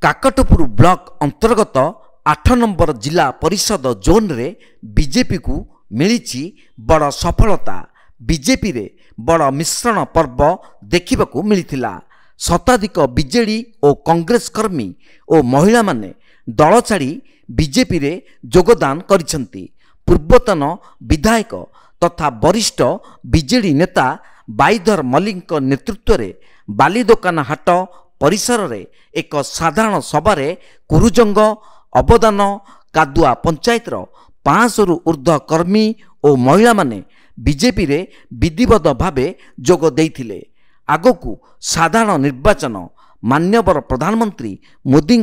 Kakatpur block अंतर्गत 8 number जिला परिषद जोन रे बीजेपी को मिली बड़ सफलता। बीजेपी रे बड़ मिश्रण पर्व देखा मिलता। शताधिक बीजेडी और कांग्रेस कर्मी और महिला माने दल छाड़ी बीजेपी रे योगदान करिसेंती। पूर्वतन विधायक तथा वरिष्ठ बीजेडी नेता बाईधर मल्लिक नेतृत्व रे बाली दोकान हाट परिसर रे एक साधारण सभार कुरुजंग अवदान कादुआ पंचायत 500 रु ऊर्ध्व कर्मी और महिला माने बीजेपी रे विधिवत भावे जोग देइथिले। आगकू साधारण निर्वाचन मान्यवर प्रधानमंत्री मोदी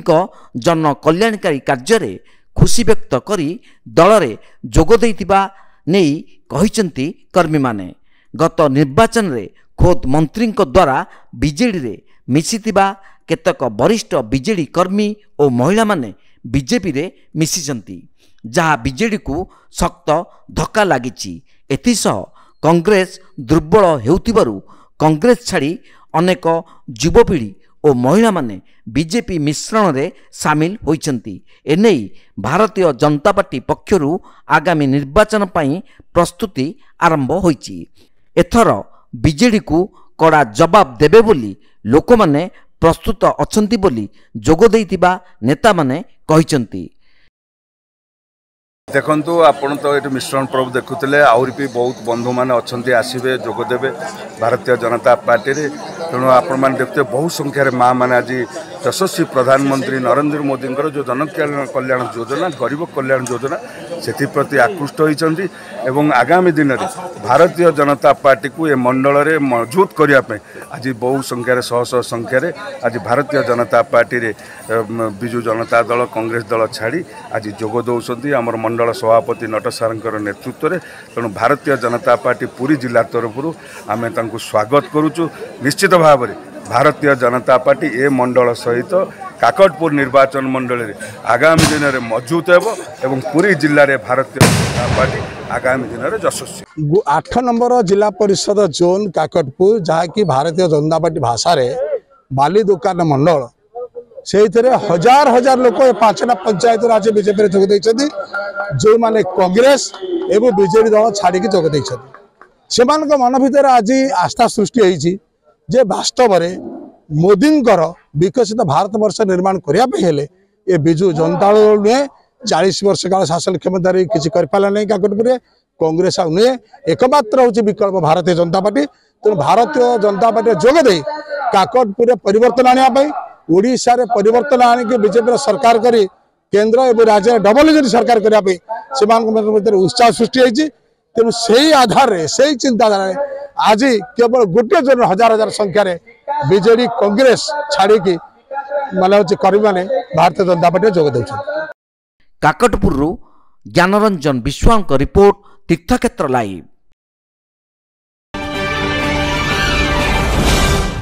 जन कल्याणकारी कार्य खुशी व्यक्त करी दल रे जोग देइथिबा नेई कहिसेंती कर्मी माने। गत निर्वाचन रे खोद मंत्री द्वारा बीजेडी रे मिसिथिबा केतक वरिष्ठ बीजेडी कर्मी और महिला माने बीजेपी रे मिसिचंती, जहाँ बीजेडी को शक्त धक्का लागिची। एथिसह कांग्रेस दुर्बल हेउथिबारु कांग्रेस छाड़ी अनेक युवपीढ़ी और महिला माने बीजेपी मिश्रण रे सामिल होइचंती। एनेई भारतीय जनता पार्टी पक्षरु आगामी निर्वाचन पई प्रस्तुति आरंभ होइची। एथर बीजेडी को कड़ा जवाब देबे बोली लोक माने प्रस्तुत अछंती बोली जोग देइतिबा नेता माने कहिचंती। देखंतु आपण तो ये मिश्रण पर्व देखुले आउरी भी बहुत बंधु मैंने अच्छा आसवे जोगदेवे भारतीय जनता पार्टी रे। तेणु आपण मैंने देखते बहु संख्यार माँ मैंने आज यशस्वी प्रधानमंत्री नरेंद्र मोदी जो जन कल्याण योजना गरीब कल्याण योजना से आकृष्ट होती एवं आगामी दिन में भारतीय जनता पार्टी को ये मंडल में मजबूत करने आज बहु संख्यार शह संख्यार आज भारतीय जनता पार्टी रे विजु जनता दल कांग्रेस दल छाड़ी आज जोग दौरान आमर मंडल सभापति नट सार नेतृत्व में। तेणु भारतीय जनता पार्टी पूरी जिला तरफ आम स्वागत करुचु। निश्चित भाव में भारतीय जनता पार्टी ए मंडल सहित काकटपुर निर्वाचन मंडल में आगामी दिन में मजबूत एवं पूरी जिले में भारतीय जनता पार्टी आगामी दिन में यशस्वी। 8 नंबर जिला परिषद जोन काकटपुर जहाँकि भारतीय जनता पार्टी भाषा रे बाली दुकान मंडल से हजार हजार लोक 5टा पंचायत आज बीजेपी जोग देइछथि। जो माने कांग्रेस एवं बीजेडी दल छाड़ी जोग देइछथि से मन भीतर आज आस्था सृष्टि होइछि जे वास्तव में मोदी विकसित भारत वर्ष निर्माण करने ये विजु जनता दल नुहे 40 वर्ष काल शासन क्षमता किसी कर नहीं। काकटपुर कांग्रेस नुहे एकमात्र हूँ विकल्प भारतीय जनता पार्टी। तेणु भारतीय जनता पार्टी जोग दे काकटपुर परिवर्तन आने ओडिशा रे परिवर्तन आनिक बीजेपी सरकार करी केंद्र एवं राज्य डबल इंजन सरकार करने से उत्साह सृष्टि होती। तेणु से आधार रे से चिंताधारा आज केवल गोटे जन हजार हजार संख्यार बीजेडी कांग्रेस छाड़ी माने कर्मी माने भारतीय जनता पार्टी जोग देउछन। काकटपुर ज्ञानरंजन विश्वाल रिपोर्ट तीर्थक्षेत्र लाइव।